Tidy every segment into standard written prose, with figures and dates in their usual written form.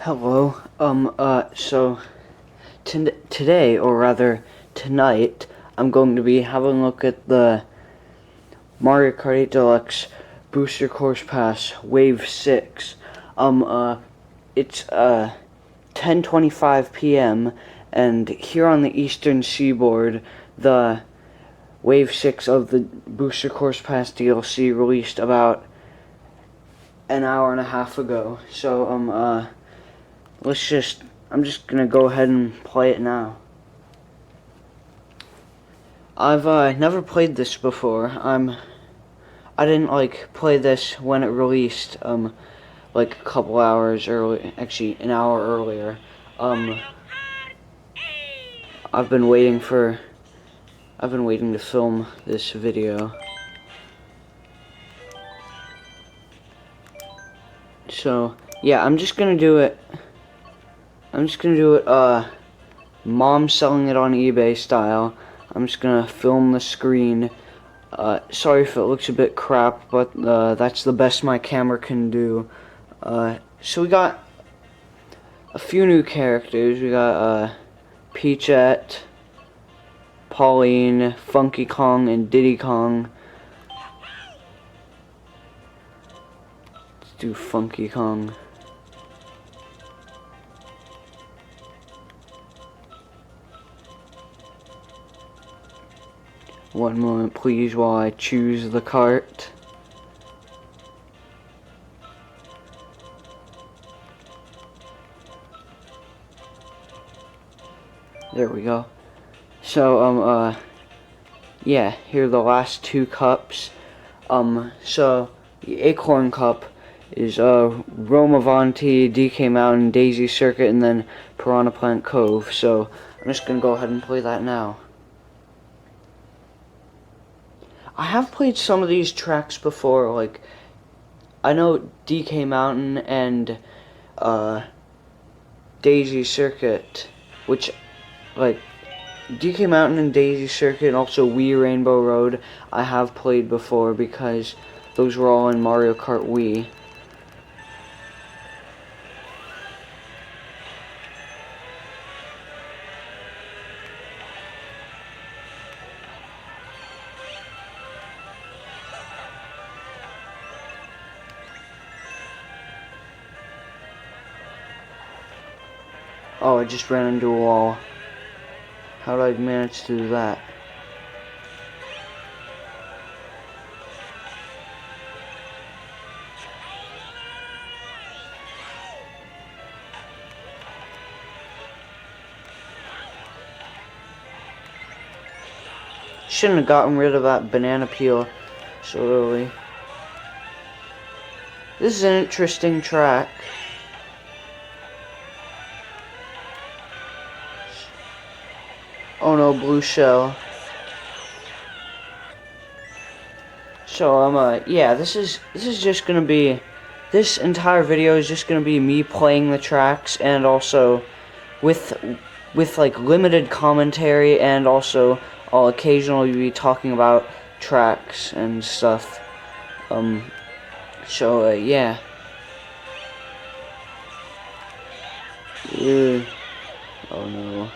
Hello. So today, or rather tonight, I'm going to be having a look at the Mario Kart 8 Deluxe Booster Course Pass Wave 6. It's 10:25 p.m. and here on the Eastern Seaboard, the Wave 6 of the Booster Course Pass DLC released about an hour and a half ago. So, I'm just gonna go ahead and play it now. I've never played this before. I didn't play this when it released, like a couple hours early, actually an hour earlier. I've been waiting to film this video. So, yeah, I'm just gonna do it, mom selling it on eBay style. I'm just gonna film the screen. Sorry if it looks a bit crap, but that's the best my camera can do. So we got a few new characters. We got Peachette, Pauline, Funky Kong, and Diddy Kong. Let's do Funky Kong. One moment, please, while I choose the cart. There we go. So, yeah, here are the last two cups. So, the Acorn Cup is, Rome Avanti, DK Mountain, Daisy Circuit, and then Piranha Plant Cove. So, I'm just gonna go ahead and play that now. I have played some of these tracks before, like, I know DK Mountain and, Daisy Circuit, which, like, DK Mountain and Daisy Circuit and also Wii Rainbow Road I have played before because those were all in Mario Kart Wii. Oh, I just ran into a wall. How did I manage to do that? Shouldn't have gotten rid of that banana peel so early. This is an interesting track. Oh no, blue shell. So yeah, this is just gonna be, this entire video is just gonna be me playing the tracks, and also with like limited commentary, and also I'll occasionally be talking about tracks and stuff. Yeah. Ew. Oh no.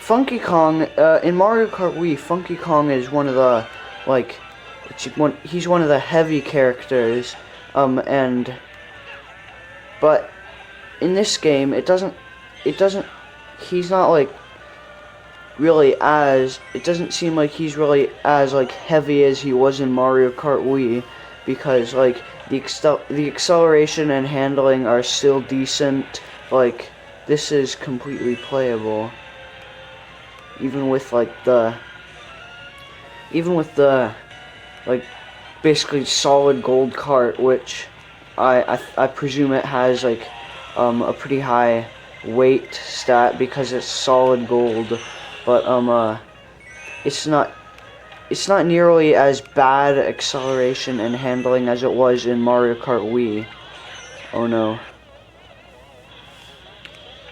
Funky Kong, in Mario Kart Wii, Funky Kong is one of the, like, he's one of the heavy characters, but in this game, he's not, like, really it doesn't seem like he's really as, like, heavy as he was in Mario Kart Wii, because, like, the acceleration and handling are still decent. Like, this is completely playable. Even with the like basically solid gold cart, which I presume it has like a pretty high weight stat because it's solid gold, but it's not nearly as bad acceleration and handling as it was in Mario Kart Wii. Oh no.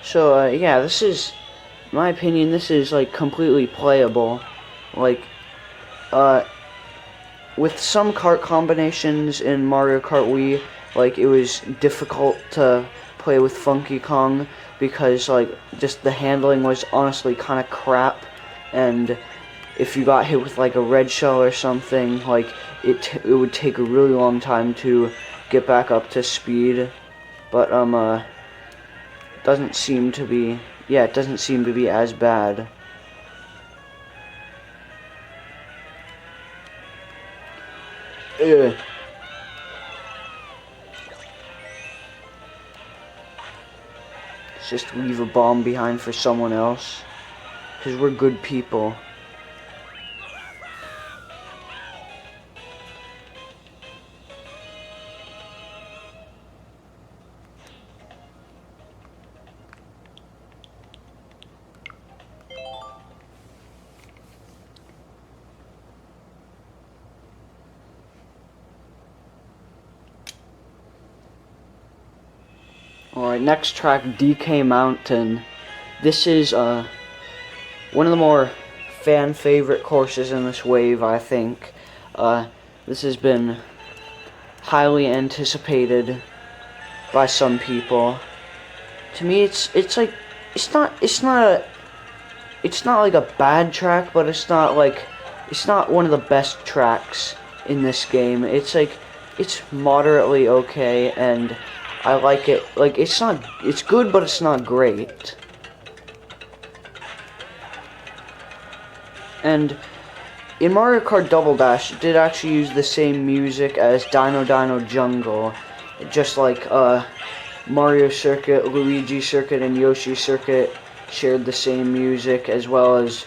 So, yeah, this is, in my opinion, this is, like, completely playable. Like, uh, with some kart combinations in Mario Kart Wii, like, it was difficult to play with Funky Kong because, like, just the handling was honestly kind of crap, and if you got hit with, like, a red shell or something, like, it would take a really long time to get back up to speed. But, doesn't seem to be, yeah, it doesn't seem to be as bad. Ugh. Just leave a bomb behind for someone else. Because we're good people. Alright, next track, DK Mountain. This is, one of the more fan favorite courses in this wave, I think. This has been highly anticipated by some people. To me, it's like, it's not like a bad track, but it's not one of the best tracks in this game. It's like, it's moderately okay, and I like it. Like, it's good, but it's not great. And in Mario Kart Double Dash, it did actually use the same music as Dino Dino Jungle, just like Mario Circuit, Luigi Circuit, and Yoshi Circuit shared the same music, as well as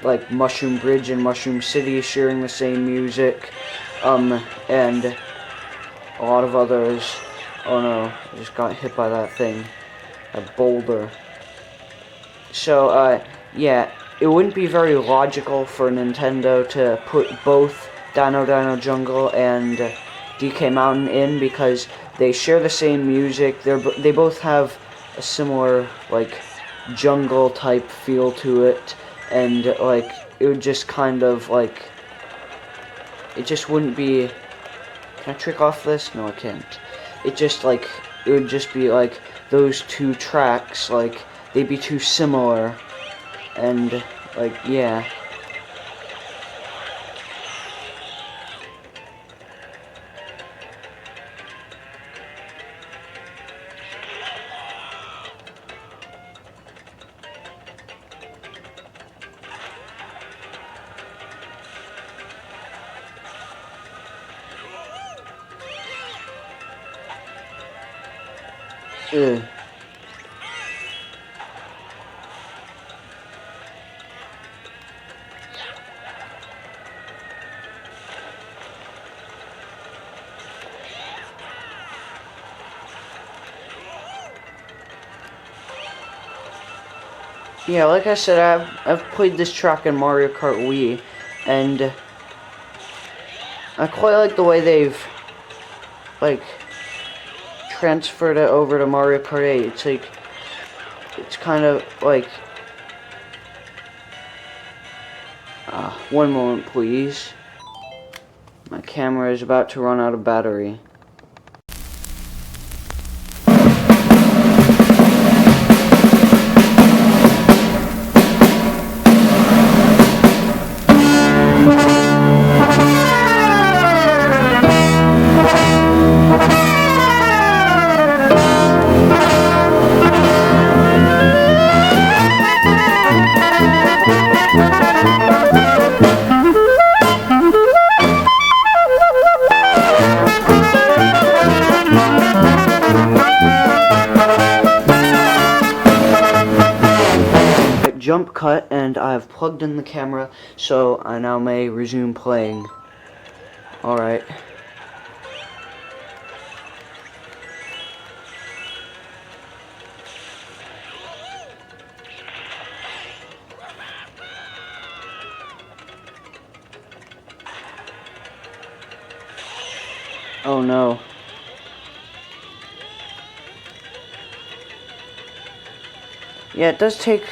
like Mushroom Bridge and Mushroom City sharing the same music, and a lot of others. Oh no, I just got hit by that thing, a boulder. So, yeah, it wouldn't be very logical for Nintendo to put both Dino Dino Jungle and DK Mountain in, because they share the same music. They both have a similar, like, jungle type feel to it, and, like, it would just kind of, like, it just wouldn't be... Can I trick off this? No, I can't. It just, like, it would just be, like, those two tracks, like, they'd be too similar, and, like, yeah. Ugh. Yeah, like I said, I've played this track in Mario Kart Wii, and I quite like the way they've, like, transferred it over to Mario Kart 8. It's like, it's kind of like, one moment please. My camera is about to run out of battery. Jump cut, and I've plugged in the camera, so I now may resume playing. Alright. Oh no. Yeah, it does take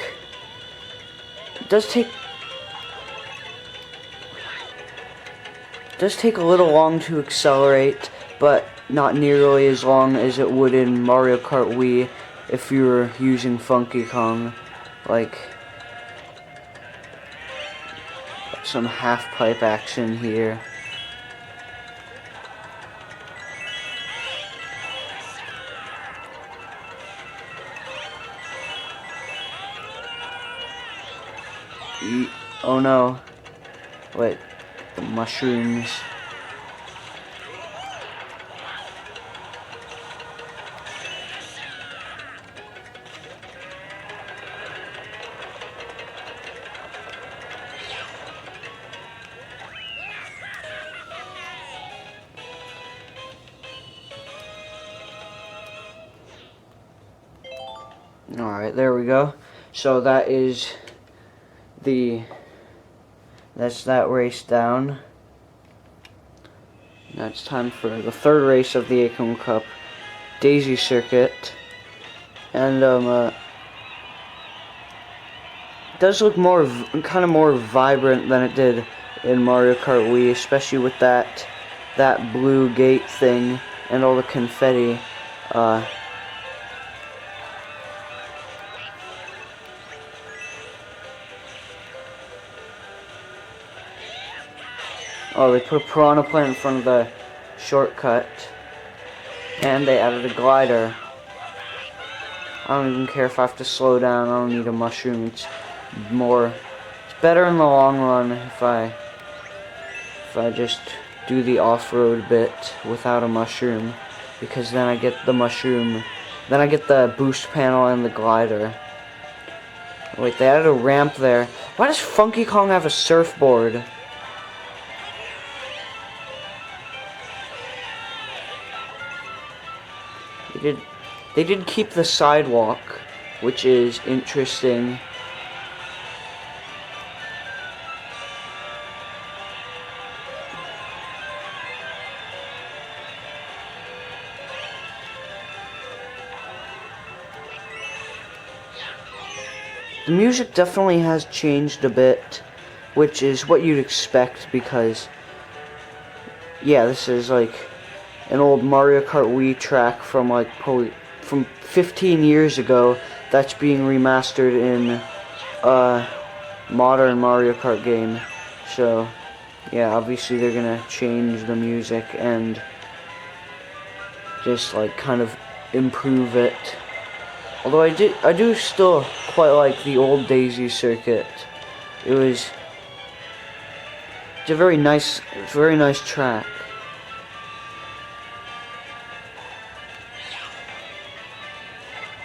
a little long to accelerate, but not nearly as long as it would in Mario Kart Wii if you were using Funky Kong. Like some half-pipe action here. Oh no. Wait, the mushrooms. Alright, there we go. So that is that's that race down. Now it's time for the third race of the Acorn Cup, Daisy Circuit. And it does look kind of more vibrant than it did in Mario Kart Wii, especially with that blue gate thing and all the confetti. Oh, they put a piranha plant in front of the shortcut. And they added a glider. I don't even care if I have to slow down. I don't need a mushroom. It's better in the long run if I just do the off-road bit without a mushroom, because then I get the mushroom. Then I get the boost panel and the glider. Wait, they added a ramp there. Why does Funky Kong have a surfboard? They did keep the sidewalk, which is interesting. The music definitely has changed a bit, which is what you'd expect, because yeah, this is like an old Mario Kart Wii track from like probably from 15 years ago that's being remastered in a modern Mario Kart game. So yeah, obviously they're gonna change the music and just like kind of improve it. Although I do still quite like the old Daisy Circuit. It's a very nice track.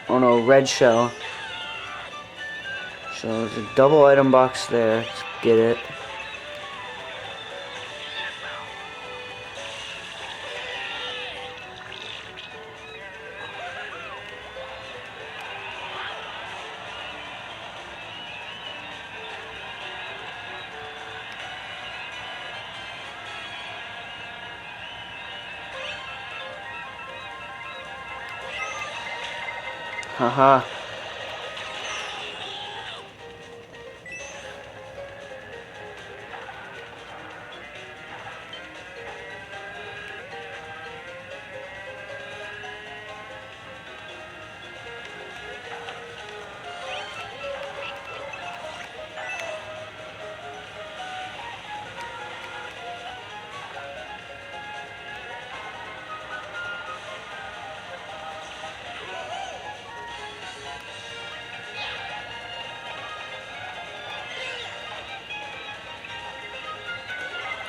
Oh no, red shell. So there's a double item box there. Let's get it. Haha.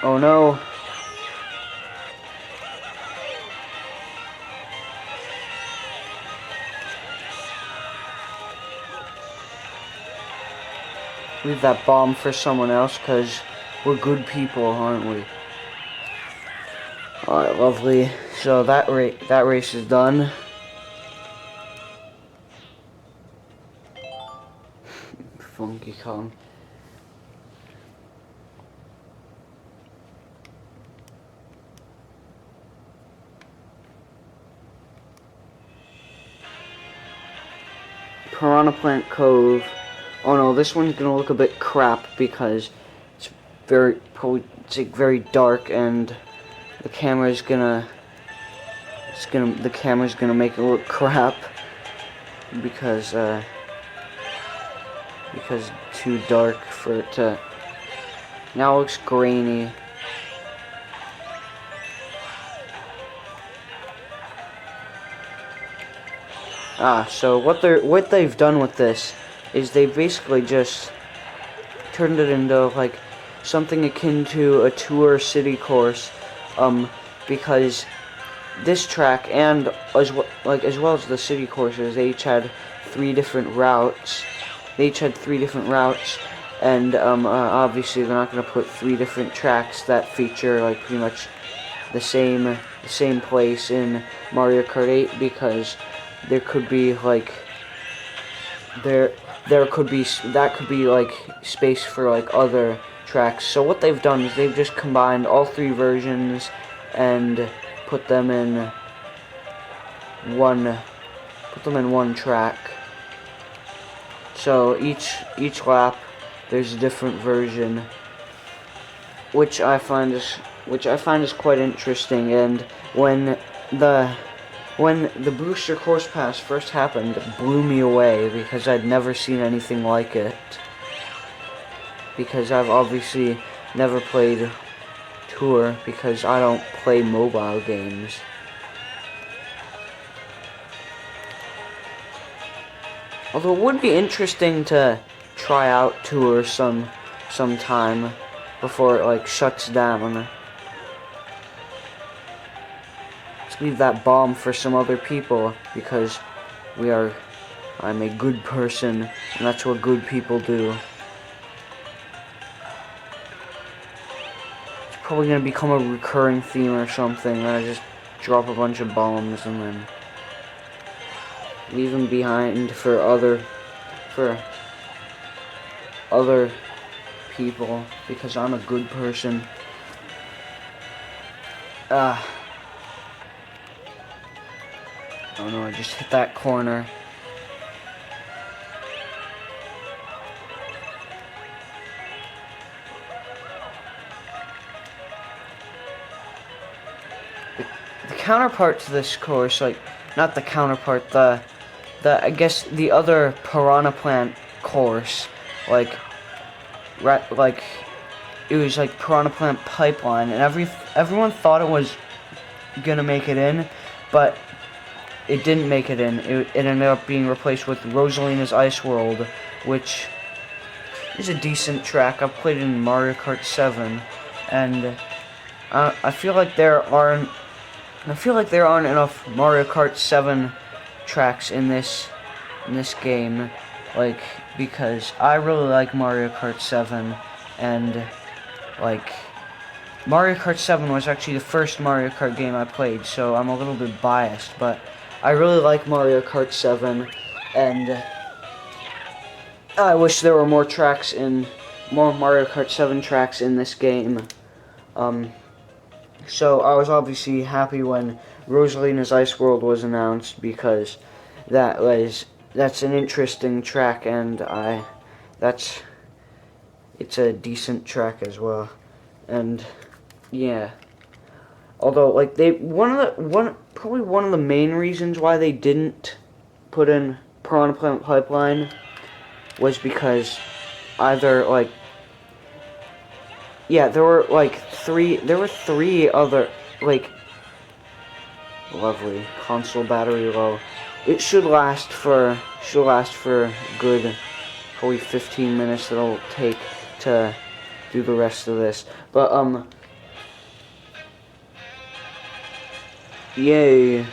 Oh no. Leave that bomb for someone else, because we're good people, aren't we? Alright, lovely. So that race is done. Funky Kong. Piranha Piranha Plant Cove. Oh no, this one's gonna look a bit crap because it's like very dark, and the camera's gonna make it look crap because too dark for it to. Now it looks grainy. So what they've done with this is they basically just turned it into like something akin to a tour city course, because this track and as well as the city courses, they each had three different routes. And obviously they're not going to put three different tracks that feature like pretty much the same place in Mario Kart 8, because there could be like that could be like space for like other tracks. So what they've done is they've just combined all three versions and put them in one track. So each lap there's a different version, which I find is quite interesting. And when the Booster Course Pass first happened, it blew me away because I'd never seen anything like it. Because I've obviously never played Tour because I don't play mobile games. Although it would be interesting to try out Tour sometime before it like shuts down. Let's leave that bomb for some other people because I'm a good person, and that's what good people do. It's probably gonna become a recurring theme or something, and I just drop a bunch of bombs and then leave them behind for other people because I'm a good person. Oh no, I just hit that corner. The counterpart to this course, like, not the counterpart, I guess the other Piranha Plant course, like it was like Piranha Plant Pipeline, and everyone thought it was gonna make it in, but it didn't make it in. It ended up being replaced with Rosalina's Ice World, which is a decent track. I've played it in Mario Kart 7, and I feel like there aren't enough Mario Kart 7 tracks in this game, like, because I really like Mario Kart 7, and like Mario Kart 7 was actually the first Mario Kart game I played, so I'm a little bit biased, but I really like Mario Kart 7, and I wish there were more Mario Kart 7 tracks in this game. So I was obviously happy when Rosalina's Ice World was announced because that's an interesting track, and it's a decent track as well. And yeah, although like probably one of the main reasons why they didn't put in Piranha Plant Pipeline was because either like, yeah, there were three other, like, lovely console battery low. It should last for a good probably 15 minutes that it'll take to do the rest of this. But yay.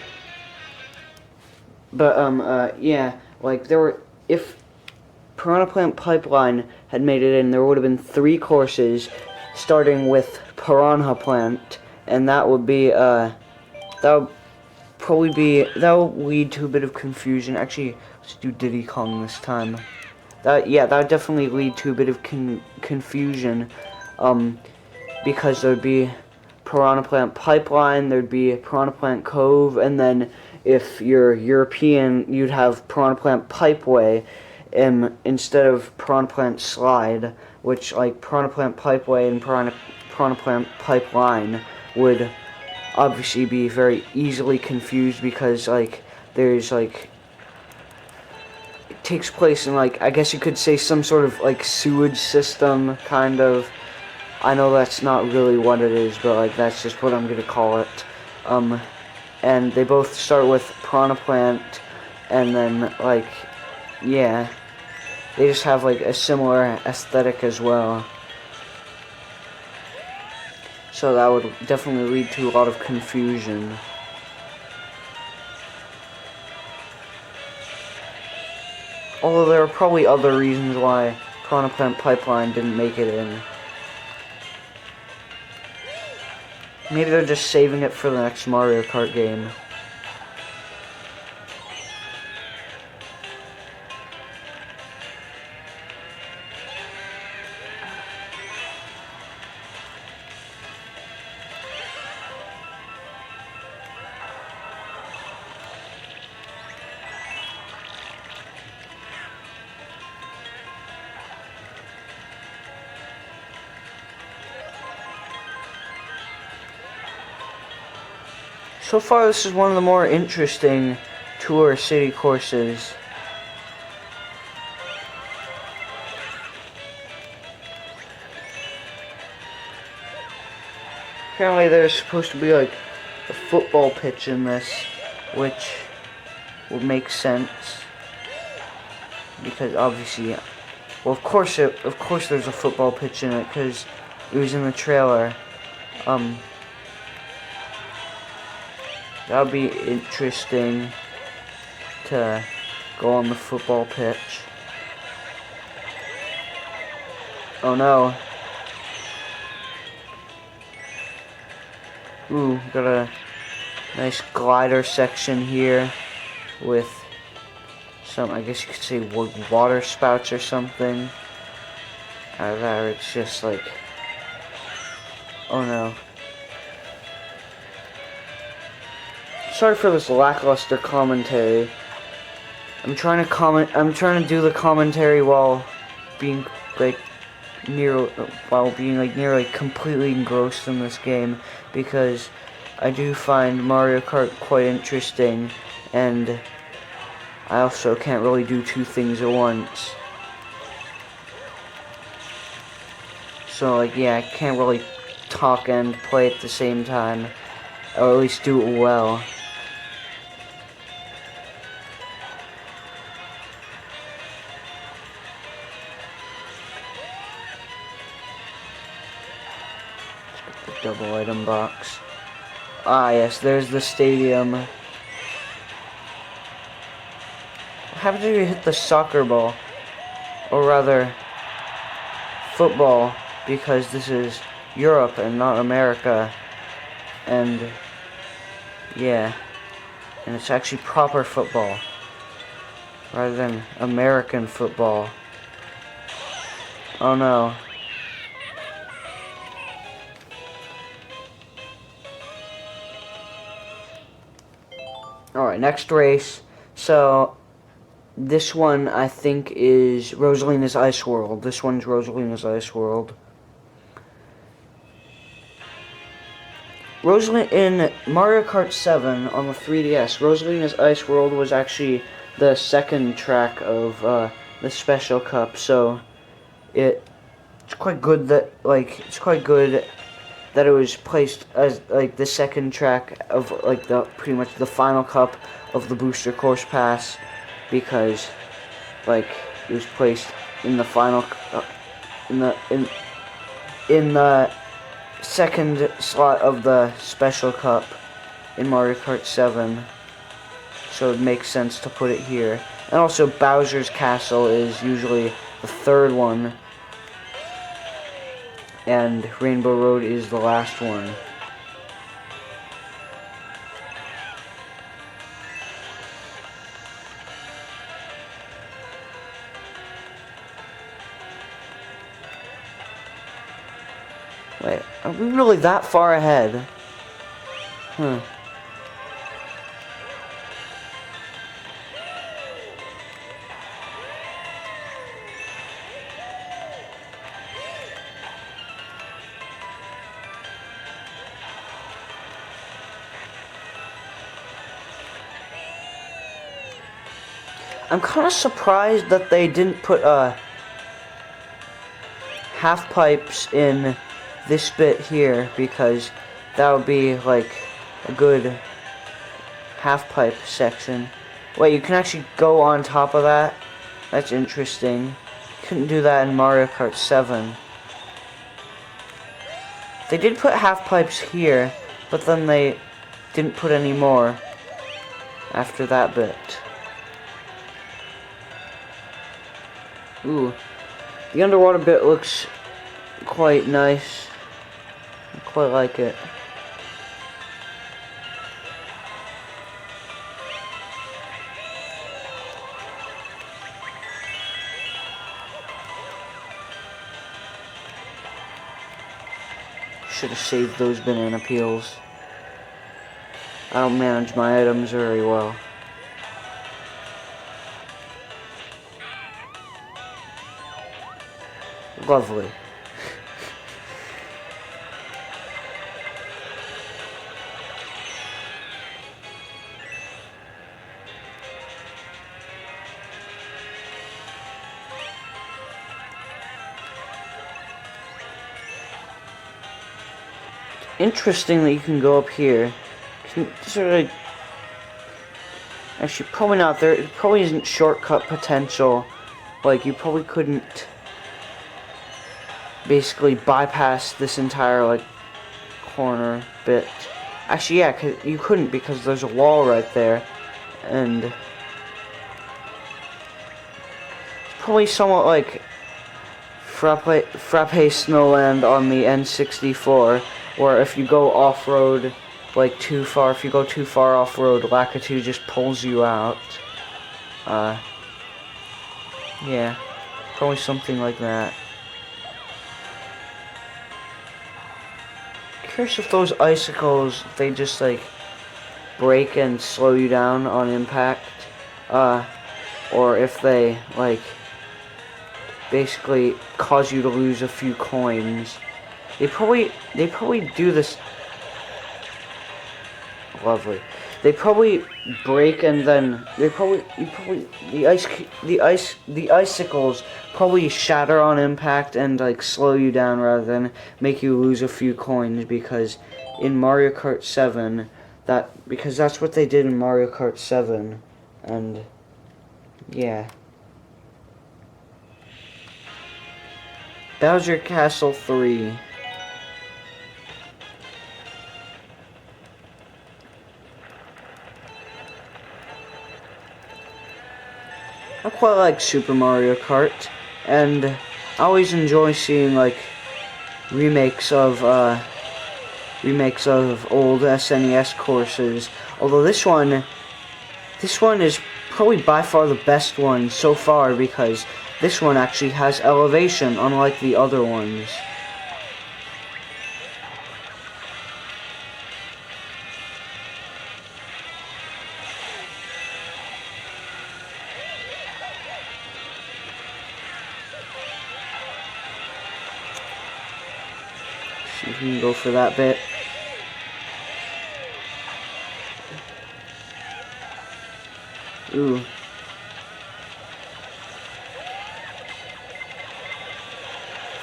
But yeah, like if Piranha Plant Pipeline had made it in, there would have been 3 courses starting with Piranha Plant, and that would lead to a bit of confusion. Actually, let's do Diddy Kong this time. That would definitely lead to a bit of confusion, because there'd be Piranha Plant Pipeline, there'd be Piranha Plant Cove, and then if you're European, you'd have Piranha Plant Pipeway, instead of Piranha Plant Slide, which like Piranha Plant Pipeway and Piranha Plant Pipeline would obviously be very easily confused because like there's like it takes place in like I guess you could say some sort of like sewage system kind of. I know that's not really what it is, but like that's just what I'm gonna call it. And they both start with Piranha Plant, and then like yeah, they just have like a similar aesthetic as well. So that would definitely lead to a lot of confusion. Although there are probably other reasons why Piranha Plant Pipeline didn't make it in. Maybe they're just saving it for the next Mario Kart game. So far, this is one of the more interesting tour city courses. Apparently, there's supposed to be like a football pitch in this, which would make sense because obviously, well, of course there's a football pitch in it because it was in the trailer. That would be interesting to go on the football pitch. Oh no. Ooh, got a nice glider section here with some, I guess you could say, water spouts or something. Out of there, it's just like, oh no. Sorry for this lackluster commentary. I'm trying to do the commentary while being like nearly completely engrossed in this game because I do find Mario Kart quite interesting, and I also can't really do two things at once. So like yeah, I can't really talk and play at the same time, or at least do it well. Double item box. Ah yes, there's the stadium. What happens if you hit the soccer ball? Or rather, football, because this is Europe and not America. And yeah, and it's actually proper football rather than American football. Oh no. Alright, next race. So, this one I think is Rosalina's Ice World. This one's Rosalina's Ice World. In Mario Kart 7 on the 3DS, Rosalina's Ice World was actually the second track of the Special Cup, so it's quite good that it was placed as like the second track of like the pretty much the final cup of the Booster Course Pass, because like it was placed in the final in the second slot of the Special Cup in Mario Kart 7, so it makes sense to put it here. And also Bowser's Castle is usually the third one, and Rainbow Road is the last one. Wait, are we really that far ahead? Huh. I'm kind of surprised that they didn't put half pipes in this bit here, because that would be like a good half pipe section. Wait, you can actually go on top of that? That's interesting. Couldn't do that in Mario Kart 7. They did put half pipes here, but then they didn't put any more after that bit. Ooh, the underwater bit looks quite nice. I quite like it. Should have saved those banana peels. I don't manage my items very well. Lovely. Interesting that you can go up here. Sort of, actually, probably not. There probably isn't shortcut potential. Like, you probably couldn't basically bypass this entire, like, corner bit. Actually, yeah, you couldn't, because there's a wall right there. And it's probably somewhat like Frappe Snowland on the N64, where if you go off-road, like, too far, if you go too far off-road, Lakitu just pulls you out. Yeah, probably something like that. Curious if those icicles, they just, like, break and slow you down on impact, or if they, like, basically cause you to lose a few coins. They probably do this. Lovely. They probably break and then the icicles probably shatter on impact and like slow you down rather than make you lose a few coins, because in Mario Kart 7 because that's what they did in Mario Kart 7, and yeah. Bowser Castle 3. I quite like Super Mario Kart, and I always enjoy seeing like remakes of old SNES courses. Although this one is probably by far the best one so far, because this one actually has elevation, unlike the other ones. See if we can go for that bit. Ooh.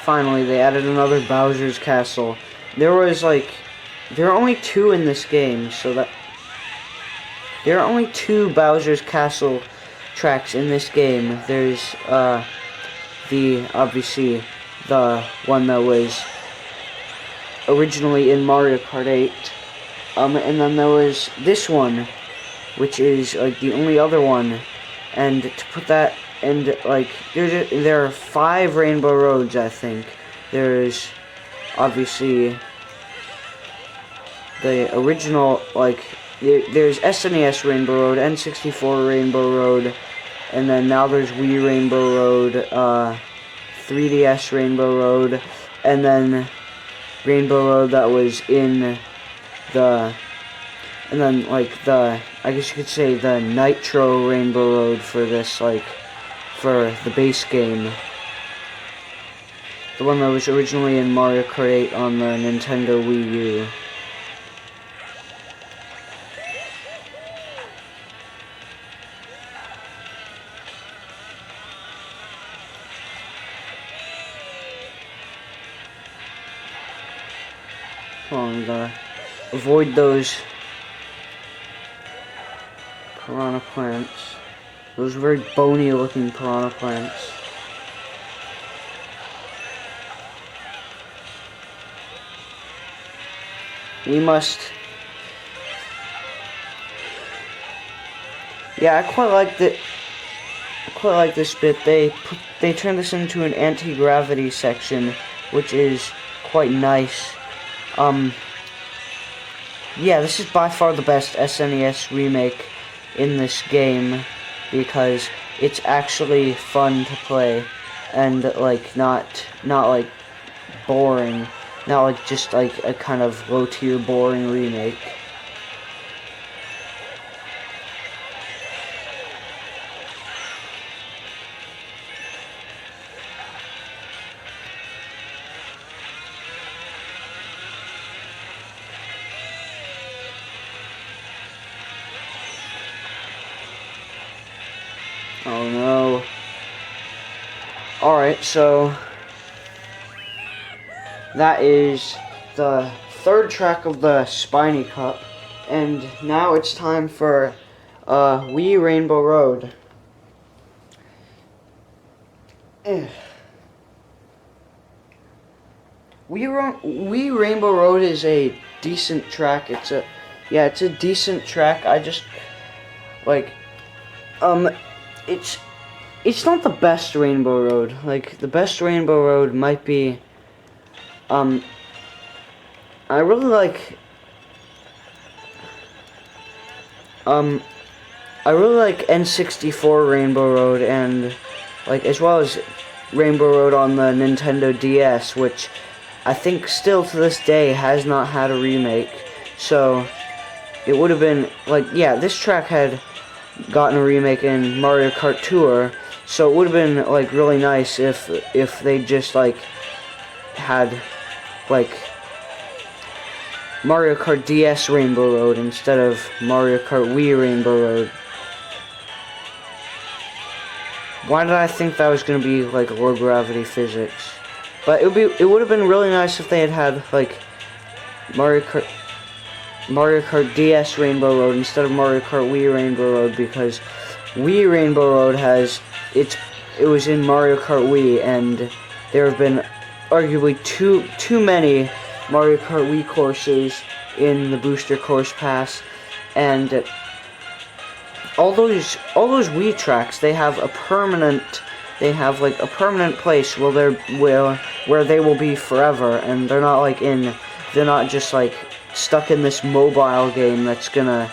Finally, they added another Bowser's Castle. There are only two in this game, so that there are only two Bowser's Castle tracks in this game. There's obviously the one that was originally in Mario Kart 8, and then there was this one, which is like the only other one. And to put that, and like there are 5 Rainbow Roads, I think. There's obviously the original, like there's SNES Rainbow Road, N64 Rainbow Road, and then now there's Wii Rainbow Road, 3DS Rainbow Road, and then Rainbow Road that was in the, and then like the, I guess you could say the Nitro Rainbow Road for this, like, for the base game. The one that was originally in Mario Kart 8 on the Nintendo Wii U. Hold on, gotta avoid those piranha plants. Those very bony looking piranha plants. We must... Yeah, I quite like this bit. They turned this into an anti-gravity section, which is quite nice. Yeah, this is by far the best SNES remake in this game because it's actually fun to play and like not like boring, not like just like a kind of low tier boring remake. Oh no. Alright, so that is the third track of the Spiny Cup, and now it's time for Wii Rainbow Road. Wii Rainbow Road is a decent track. It's a decent track. I just like it's not the best Rainbow Road. Like, the best Rainbow Road might be, I really like N64 Rainbow Road, and, like, as well as Rainbow Road on the Nintendo DS, which I think still to this day has not had a remake. So, it would have been, like, yeah, this track had gotten a remake in Mario Kart Tour, so it would have been like really nice if they just like had like Mario Kart DS Rainbow Road instead of Mario Kart Wii Rainbow Road. Why did I think that was gonna be like low gravity physics? But it would have been really nice if they had like Mario Kart DS Rainbow Road instead of Mario Kart Wii Rainbow Road, because Wii Rainbow Road it was in Mario Kart Wii, and there have been arguably too many Mario Kart Wii courses in the Booster Course Pass, and all those Wii tracks, they have like a permanent place where they will be forever, and they're not just like stuck in this mobile game that's gonna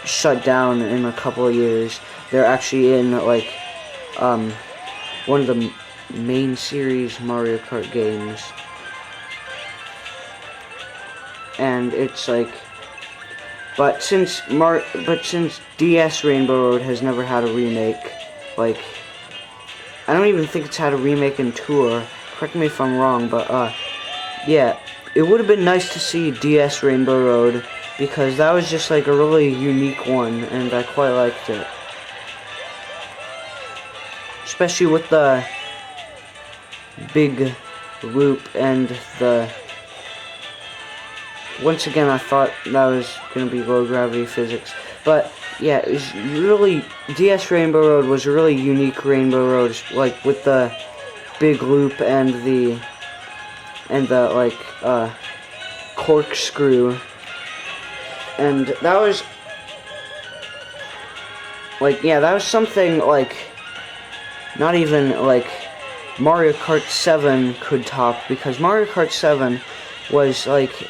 shut down in a couple of years. They're actually in like one of the main series Mario Kart games, and it's like, but since DS Rainbow Road has never had a remake, like I don't even think it's had a remake in Tour. Correct me if I'm wrong, but yeah. It would have been nice to see DS Rainbow Road, because that was just like a really unique one, and I quite liked it. Especially with the big loop and the... Once again, I thought that was going to be low gravity physics. But yeah, it was really... DS Rainbow Road was a really unique Rainbow Road, like with the big loop and the like corkscrew, and that was like, yeah, that was something like not even like Mario Kart 7 could top, because Mario Kart 7 was like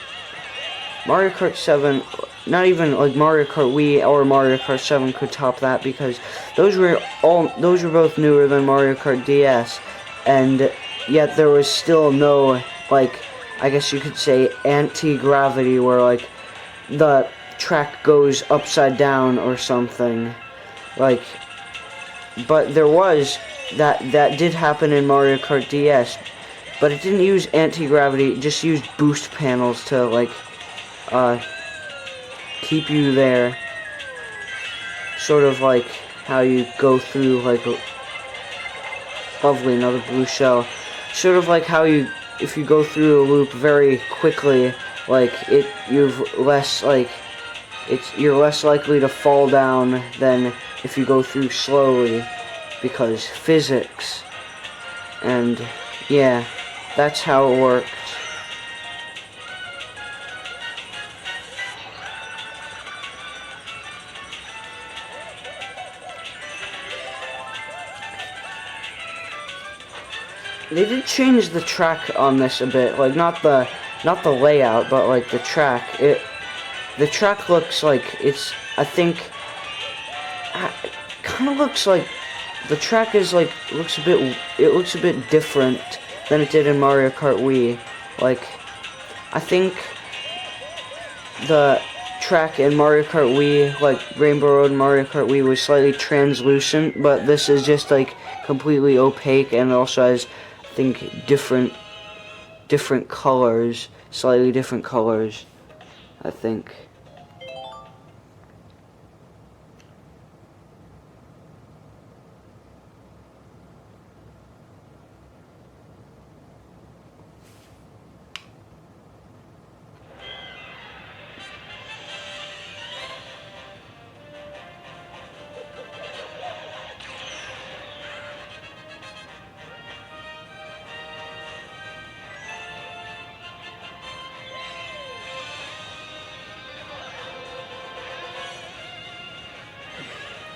not even like Mario Kart Wii or Mario Kart 7 could top that, because those were both newer than Mario Kart DS, and yet there was still no, like, I guess you could say anti-gravity, where like the track goes upside down or something. Like, but there was that did happen in Mario Kart DS, but it didn't use anti-gravity. It just used boost panels to like keep you there, sort of like how you go through like another blue shell, sort of like how you, if you go through a loop very quickly, like you're less likely to fall down than if you go through slowly, because physics. And yeah, that's how it worked. They did change the track on this a bit, like not the layout, but like the track. The track looks like it's, I think, kind of looks like the track is like it looks a bit different than it did in Mario Kart Wii. Like, I think the track in Mario Kart Wii, like Rainbow Road and Mario Kart Wii, was slightly translucent, but this is just like completely opaque, and also has, I think, different colors, slightly different colors, I think.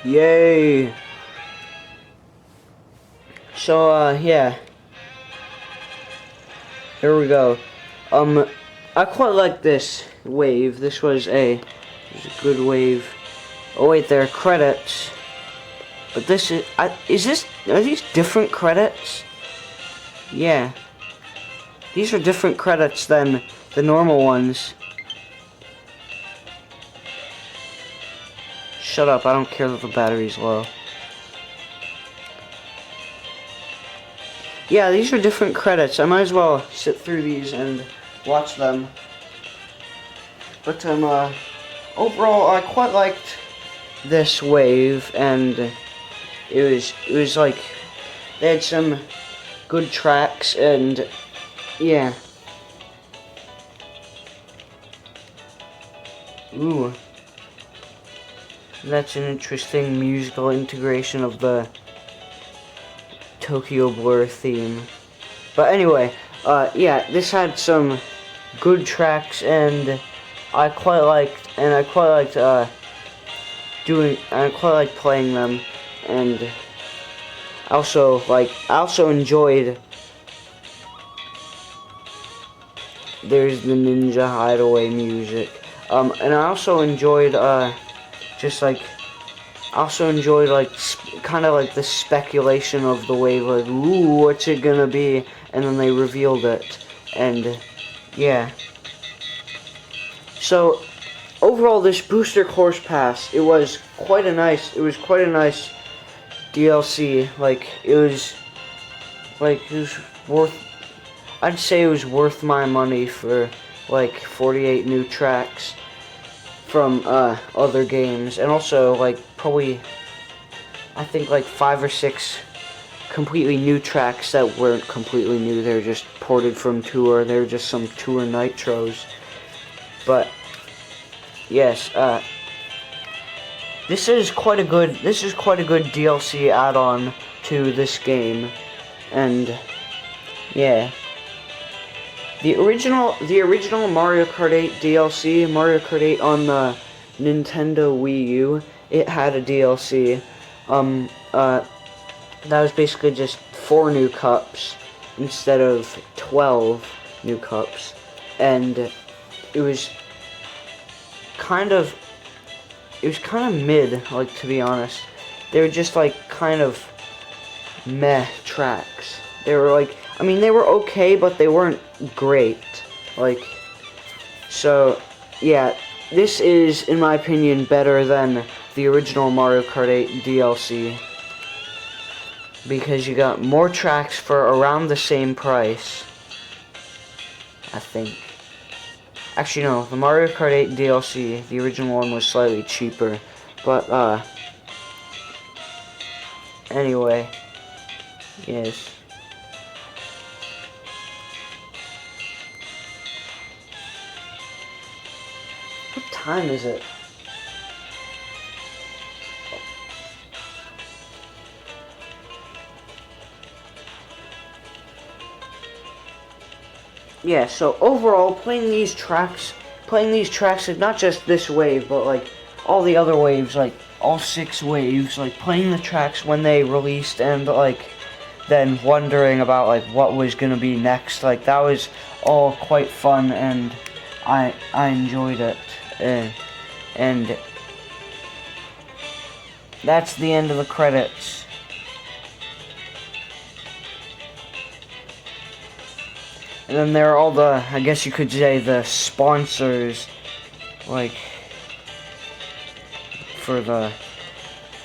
Yay! So, yeah. Here we go. I quite like this wave. This was a good wave. Oh wait, there are credits. But this is, are these different credits? Yeah. These are different credits than the normal ones. Shut up, I don't care that the battery's low. Yeah, these are different credits. I might as well sit through these and watch them. But overall, I quite liked this wave, and it was like they had some good tracks, and yeah. Ooh. That's an interesting musical integration of the Tokyo Blur theme. But anyway, yeah, this had some good tracks, and I quite liked playing them, and I also enjoyed, there's the Ninja Hideaway music, and I also enjoyed, kind of like the speculation of the wave, like, ooh, what's it gonna be? And then they revealed it, and yeah. So overall, this Booster Course Pass, it was quite a nice DLC. It was worth, I'd say it was worth my money for like 48 new tracks from other games, and also like probably, I think, like 5 or 6 completely new tracks that weren't completely new. They were just ported from Tour. They were just some Tour Nitros. But yes, this is quite a good DLC add-on to this game, and yeah. The original Mario Kart 8 DLC, Mario Kart 8 on the Nintendo Wii U, it had a DLC. That was basically just 4 new cups instead of 12 new cups, and it was kind of mid, like, to be honest. They were just like kind of meh tracks. They were like, I mean, they were okay, but they weren't great. Like, so yeah, this is, in my opinion, better than the original Mario Kart 8 DLC, because you got more tracks for around the same price, I think. Actually, no, the Mario Kart 8 DLC, the original one, was slightly cheaper, but anyway, yes. time is it? Yeah, so overall, playing these tracks, like not just this wave, but like all the other waves, like all 6 waves, like playing the tracks when they released and like then wondering about like what was gonna be next, like that was all quite fun and I enjoyed it. And that's the end of the credits. And then there are all the, I guess you could say, the sponsors, like, for the,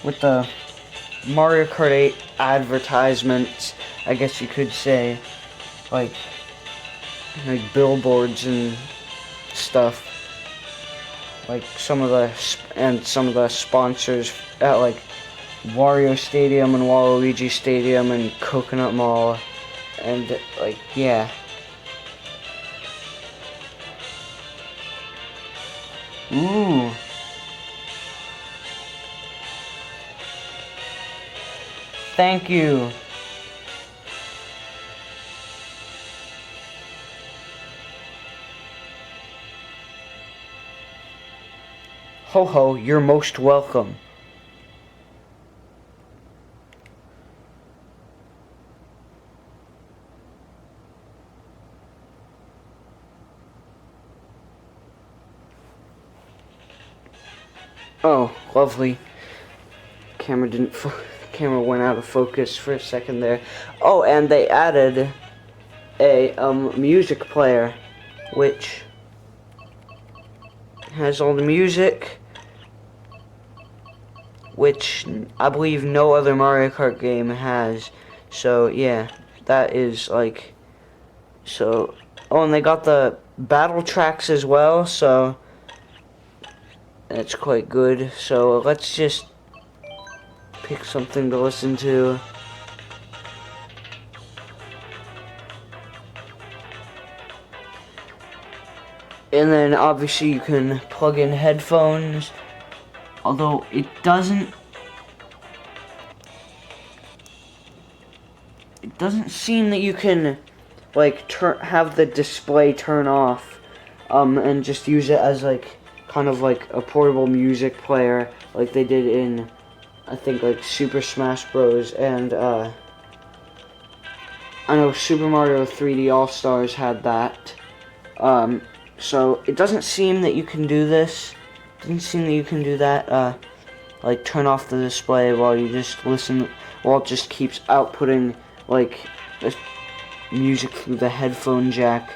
with the Mario Kart 8 advertisements, I guess you could say, like billboards and stuff. Like some of the sponsors at like Wario Stadium and Waluigi Stadium and Coconut Mall, and like yeah. Ooh. Thank you. Ho ho, you're most welcome. Oh, lovely. Camera went out of focus for a second there. Oh, and they added a music player, which has all the music, which I believe no other Mario Kart game has. So yeah, that is like, so, oh, and they got the battle tracks as well, so that's quite good. So let's just pick something to listen to. And then obviously you can plug in headphones, although it doesn't seem that you can like have the display turn off and just use it as like kind of like a portable music player like they did in I think like Super Smash Bros. And I know Super Mario 3D All-Stars had that. So it doesn't seem that you can do this. Doesn't seem that you can do that. Like turn off the display while you just listen, while it just keeps outputting like music through the headphone jack.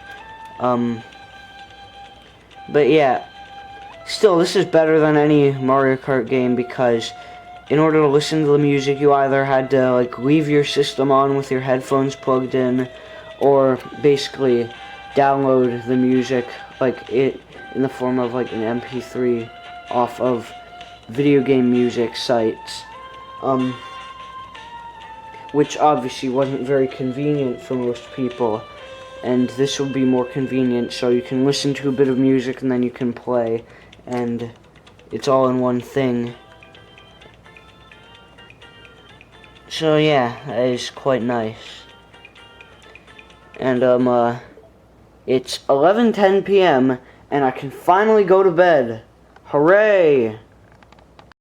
But yeah, still this is better than any Mario Kart game because in order to listen to the music you either had to like leave your system on with your headphones plugged in, or basically download the music like it in the form of like an MP3 off of video game music sites, which obviously wasn't very convenient for most people, and this will be more convenient, so you can listen to a bit of music and then you can play, and it's all in one thing. So yeah, that is quite nice. And it's 11:10 p.m. and I can finally go to bed. Hooray!